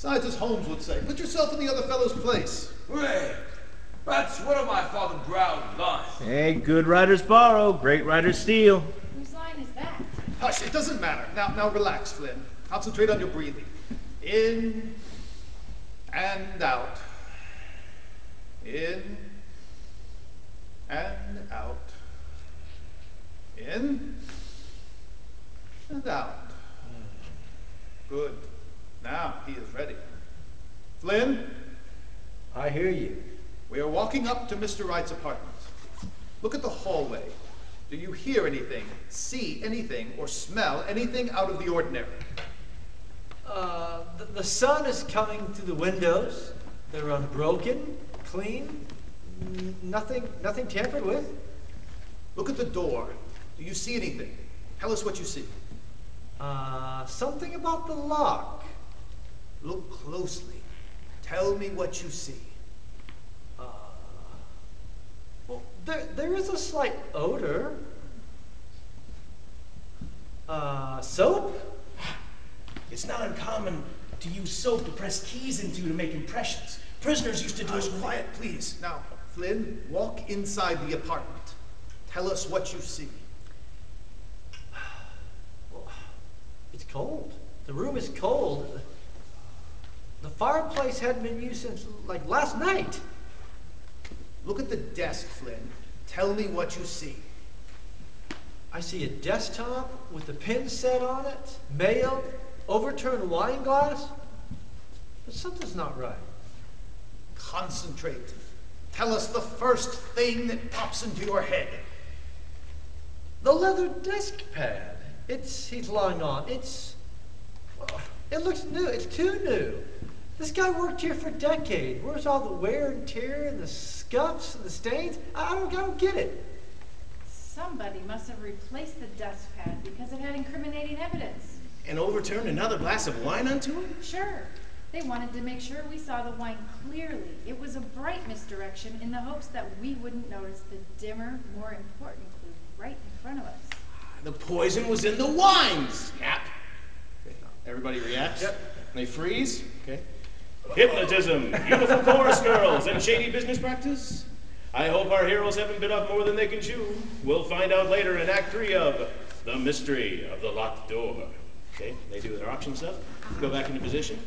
Besides, as Holmes would say, put yourself in the other fellow's place. Ray, that's one of my Father Brown's lines. Hey, good writers borrow, great writers steal. Whose line is that? Hush, it doesn't matter. Now relax, Flynn. Concentrate on your breathing. In and out. In and out. In and out. Good. Now he is ready. Flynn? I hear you. We are walking up to Mr. Wright's apartment. Look at the hallway. Do you hear anything, see anything, or smell anything out of the ordinary? The sun is coming through the windows. They're unbroken, clean, nothing tampered with. Look at the door. Do you see anything? Tell us what you see. Something about the lock. Look closely. Tell me what you see. Well, there is a slight odor. Soap? It's not uncommon to use soap to press keys into to make impressions. Prisoners used to do it. Quiet, please. Now, Flynn, walk inside the apartment. Tell us what you see. Well, it's cold. The room is cold. The fireplace hadn't been used since, like, last night. Look at the desk, Flynn. Tell me what you see. I see a desktop with a pin set on it, mail, overturned wine glass. But something's not right. Concentrate. Tell us the first thing that pops into your head. The leather desk pad. He's lying on. It looks new. It's too new. This guy worked here for decades. Where's all the wear and tear and the scuffs and the stains? I don't get it. Somebody must have replaced the desk pad because it had incriminating evidence. And overturned another glass of wine onto him? Sure. They wanted to make sure we saw the wine clearly. It was a bright misdirection in the hopes that we wouldn't notice the dimmer, more important clue right in front of us. The poison was in the wine, Snap. Okay. Everybody reacts? Yep. They freeze? Okay. Hypnotism, beautiful chorus girls, and shady business practice? I hope our heroes haven't bit off more than they can chew. We'll find out later in Act 3 of The Mystery of the Locked Door. Okay, they do their auction stuff. Go back into position.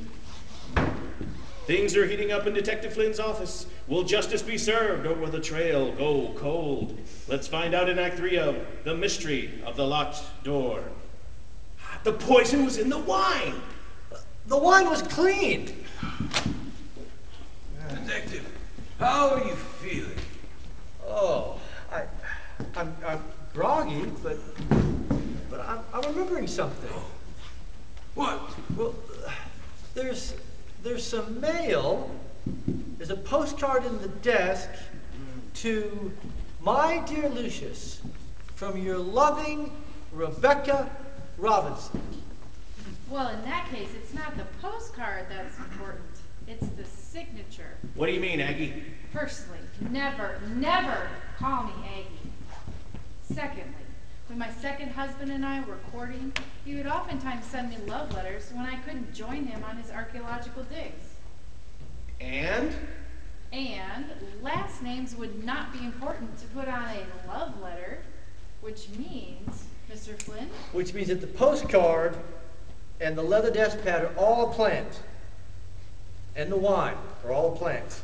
Things are heating up in Detective Flynn's office. Will justice be served, or will the trail go cold? Let's find out in Act 3 of The Mystery of the Locked Door. The poison was in the wine. The wine was cleaned. Detective, how are you feeling? Oh, I'm groggy, but I'm remembering something. What? Well, there's some mail. There's a postcard in the desk to my dear Lucius from your loving Rebecca Robinson. Well, in that case, it's not the postcard that's important. It's the signature. What do you mean, Aggie? Firstly, never call me Aggie. Secondly, when my second husband and I were courting, he would oftentimes send me love letters when I couldn't join him on his archaeological digs. And Last names would not be important to put on a love letter, which means, Mr. Flynn? Which means that the postcard and the leather desk pad are all planned. And the wine are all planned.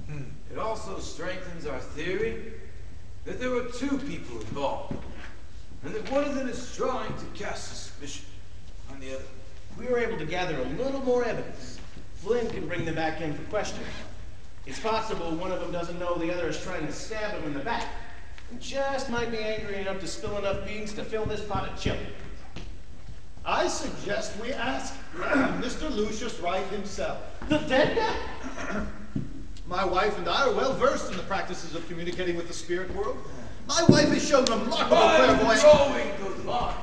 It also strengthens our theory that there were two people involved, and that one of them is trying to cast suspicion on the other. we were able to gather a little more evidence. Flynn can bring them back in for questioning. It's possible one of them doesn't know the other is trying to stab him in the back, and just might be angry enough to spill enough beans to fill this pot of chili. I suggest we ask Mr. Lucius Wright himself. The dead guy? My wife and I are well versed in the practices of communicating with the spirit world. My wife has shown remarkable clairvoyance. Throwing good luck.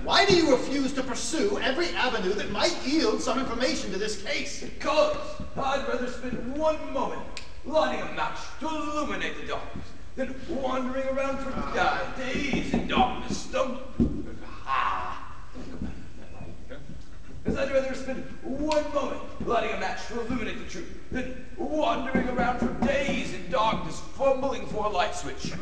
Why do you refuse to pursue every avenue that might yield some information to this case? Because I'd rather spend one moment lighting a match to illuminate the darkness than wandering around for days in darkness. switch.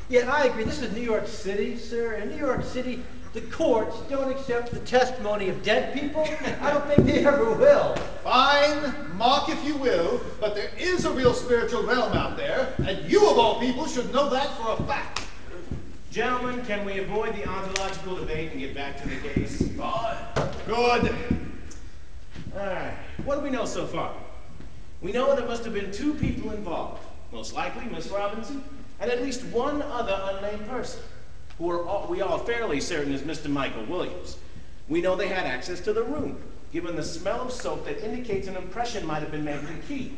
Yeah, and I agree. This is New York City, sir. In New York City, the courts don't accept the testimony of dead people. I don't think they ever will. Fine, mock if you will, but there is a real spiritual realm out there, and you of all people should know that for a fact. Gentlemen, can we avoid the ontological debate and get back to the case? Fine. Good. Alright, what do we know so far? We know there must have been two people involved. Most likely Miss Robinson, and at least one other unnamed person, who we all fairly certain is Mr. Michael Williams. We know they had access to the room, given the smell of soap that indicates an impression might have been made with the key.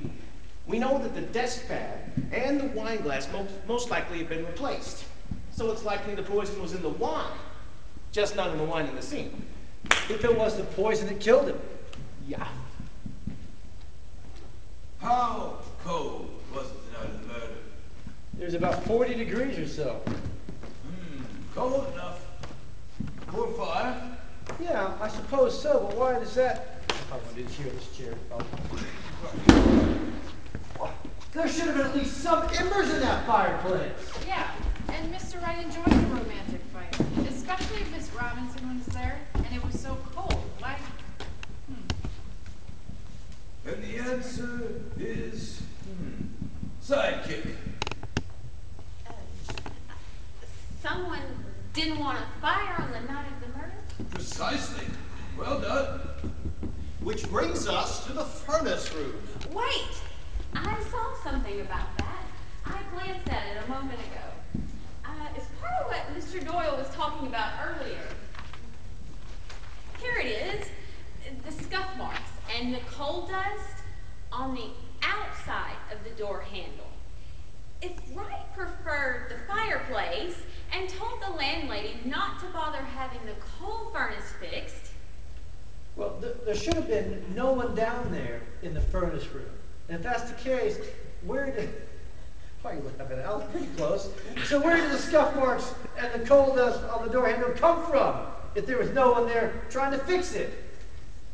We know that the desk pad and the wine glass most likely have been replaced. So it's likely the poison was in the wine, just not in the wine in the scene. If it was the poison that killed him. Yeah. How cold was it the night of the murder? There's about 40 degrees or so. Cold enough. For a fire? Yeah, I suppose so, but why does that... I wanted to hear this chair. Oh. There should have been at least some embers in that fireplace. Yeah, and Mr. Wright enjoyed the romantic fight, especially if Miss Robinson was there and it was so cold. Why? And the answer is sidekick. Someone didn't want a fire on the night of the murder? Precisely. Well done. Which brings us to the furnace room. Wait! I saw something about that. I glanced at it a moment ago. It's part of what Mr. Doyle was talking about earlier. Here it is. The scuff marks and the coal dust on the outside of the door handle. If Wright preferred the fireplace and told the landlady not to bother having the coal furnace fixed. Well, there should have been no one down there in the furnace room. And if that's the case, where did... Why you look up at it? I was pretty close. So where did the scuff marks and the coal dust on the door handle come from if there was no one there trying to fix it?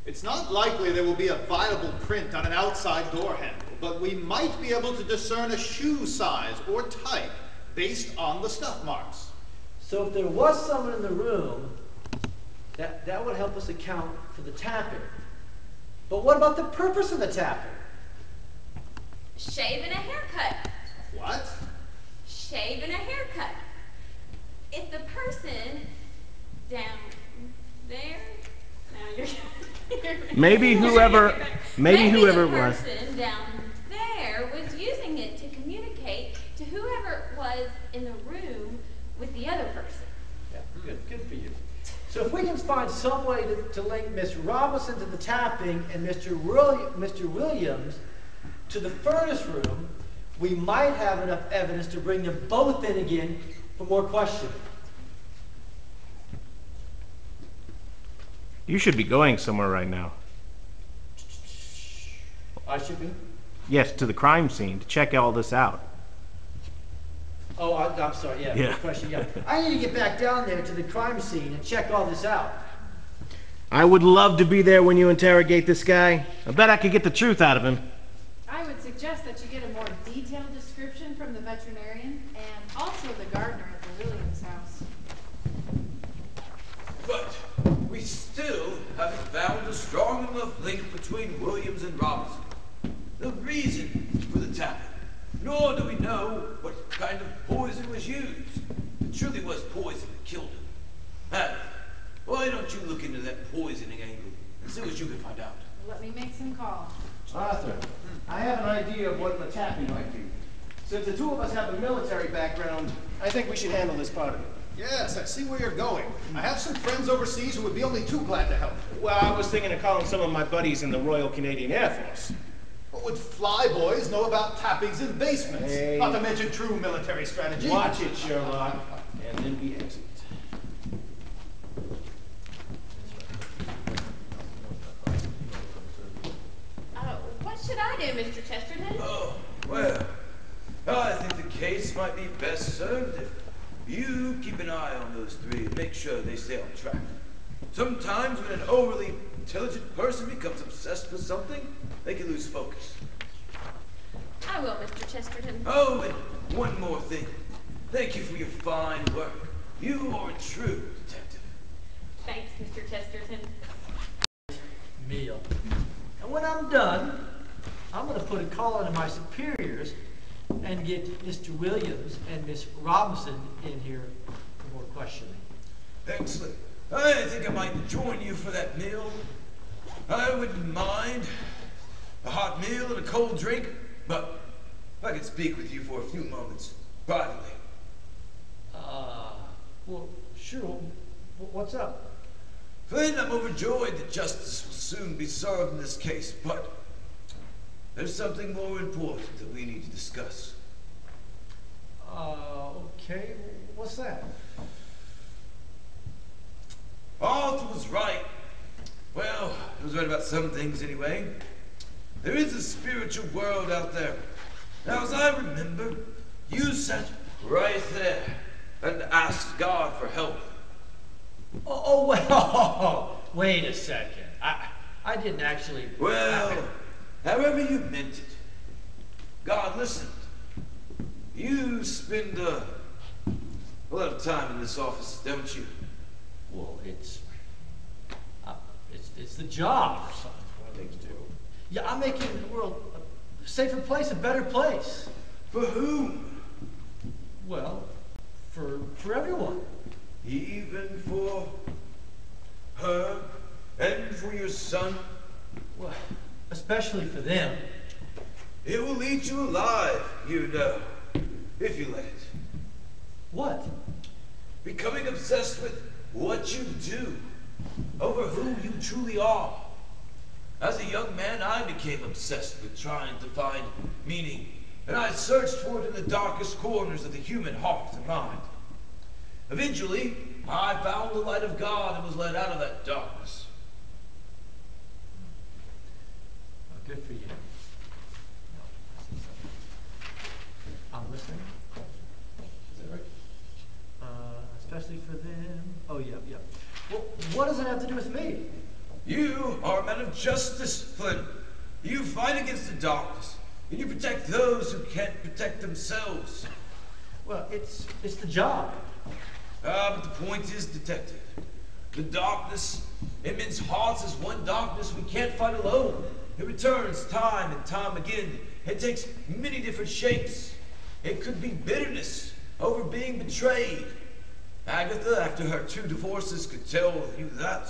It's not likely there will be a viable print on an outside door handle, but we might be able to discern a shoe size or type based on the scuff marks. So if there was someone in the room, that would help us account for the tapping. But what about the purpose of the tapping? Shave and a haircut. What? Shave and a haircut. If the person down there, now you're Maybe whoever it the was. person down there was using it to communicate to whoever was in the room with the other person. Yeah, good for you. So if we can find some way to link Miss Robinson to the tapping and Mr. Williams to the furnace room, we might have enough evidence to bring them both in again for more questioning. You should be going somewhere right now. I should be? Yes, to the crime scene to check all this out. Oh, I'm sorry, yeah, Yeah. good question, yeah. I need to get back down there to the crime scene and check all this out. I would love to be there when you interrogate this guy. I bet I could get the truth out of him. I would suggest that you get a more detailed description from the veterinarian and also the gardener at the Williams house. But we still haven't found a strong enough link between Williams and Robinson. The reason for the tapping. Nor do we know what kind of poison was used. It truly was poison that killed him. Hannah, why don't you look into that poisoning angle and see what you can find out? Let me make some calls. Arthur, I have an idea of what the tapping might be. Since the two of us have a military background, I think we should handle this part of it. Yes, I see where you're going. I have some friends overseas who would be only too glad to help. Well, I was thinking of calling some of my buddies in the Royal Canadian Air Force. What would flyboys know about tappings in basements? Hey. Not to mention true military strategy. Watch it, Sherlock, and then we exit. What should I do, Mr. Chesterton? Oh, well, I think the case might be best served if you keep an eye on those three and make sure they stay on track. Sometimes when an overly intelligent person becomes obsessed with something, they can lose focus. I will, Mr. Chesterton. Oh, and one more thing. Thank you for your fine work. You are a true detective. Thanks, Mr. Chesterton. Meal. And when I'm done, I'm going to put a call into my superiors and get Mr. Williams and Miss Robinson in here for more questioning. Excellent. I think I might join you for that meal. I wouldn't mind a hot meal and a cold drink, but if I could speak with you for a few moments, privately. Well, sure. What's up? Flynn, I'm overjoyed that justice will soon be served in this case, but there's something more important that we need to discuss. Okay. What's that? Arthur was right. Well, he was right about some things anyway. There is a spiritual world out there. Now, as I remember, you sat right there and asked God for help. Well, wait a second. I didn't actually... Well, however you meant it. God listened. You spend a lot of time in this office, don't you? Well, it's the job or something. Yeah, I'm making the world a safer place, a better place. For whom? Well, for everyone. Even for her and for your son? Well, especially for them. It will eat you alive, you know, if you let it. What? Becoming obsessed with what you do, over who you truly are. As a young man, I became obsessed with trying to find meaning, and I searched for it in the darkest corners of the human heart and mind. Eventually, I found the light of God and was led out of that darkness. Well, good for you. I'm listening. Is that right? Especially for them. Oh, yeah. Well, what does it have to do with me? You are a man of justice, Flynn. You fight against the darkness, and you protect those who can't protect themselves. Well, it's the job. But the point is, detective, the darkness in men's hearts is one darkness we can't fight alone. It returns time and time again. It takes many different shapes. It could be bitterness over being betrayed. Agatha, after her 2 divorces, could tell you that.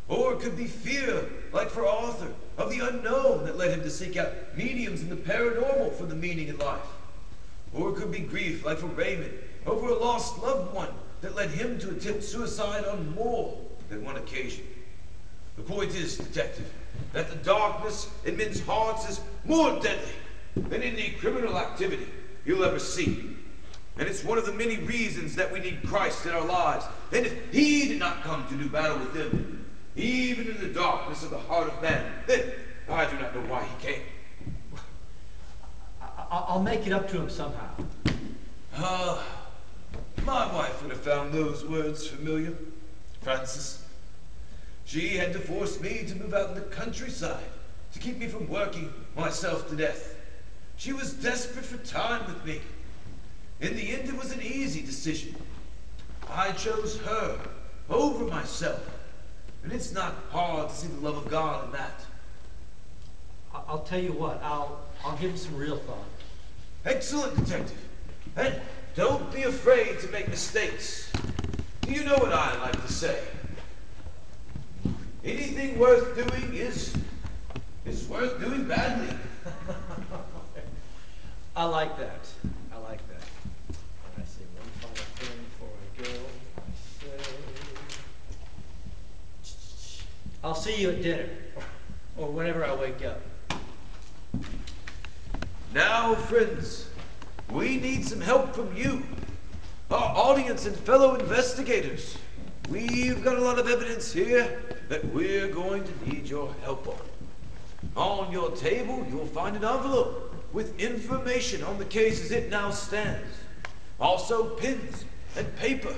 Or it could be fear, like for Arthur, of the unknown that led him to seek out mediums and the paranormal for the meaning in life. Or it could be grief, like for Raymond, over a lost loved one that led him to attempt suicide on more than one occasion. The point is, detective, that the darkness in men's hearts is more deadly than any criminal activity you'll ever see. And it's one of the many reasons that we need Christ in our lives. And if he did not come to do battle with them, even in the darkness of the heart of man, then I do not know why he came. I'll make it up to him somehow. My wife would have found those words familiar, Francis. She had to force me to move out in the countryside to keep me from working myself to death. She was desperate for time with me. In the end, it was an easy decision. I chose her over myself. And it's not hard to see the love of God in that. I'll tell you what, I'll give him some real thought. Excellent, detective. And don't be afraid to make mistakes. You know what I like to say. Anything worth doing is worth doing badly. I like that. I say one final thing before I go. I'll see you at dinner, or whenever I wake up. Now, friends, we need some help from you, our audience and fellow investigators. We've got a lot of evidence here that we're going to need your help on. On your table, you'll find an envelope with information on the case as it now stands. Also, pens and paper.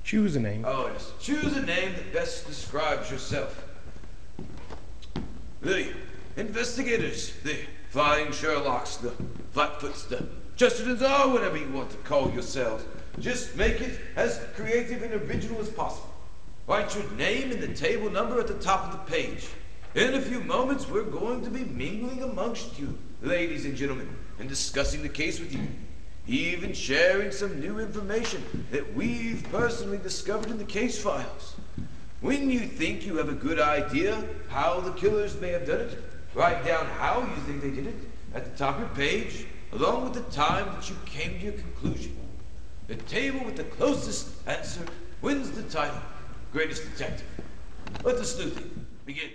Choose a name. Oh, yes. Choose a name that best describes yourself. Lydia, investigators, the Flying Sherlocks, the Flatfoots, the Chestertons, or whatever you want to call yourselves. Just make it as creative and original as possible. Write your name and the table number at the top of the page. In a few moments, we're going to be mingling amongst you, ladies and gentlemen, and discussing the case with you. Even sharing some new information that we've personally discovered in the case files. When you think you have a good idea how the killers may have done it, write down how you think they did it at the top of your page, along with the time that you came to your conclusion. The table with the closest answer wins the title, Greatest Detective. Let the sleuthing begin.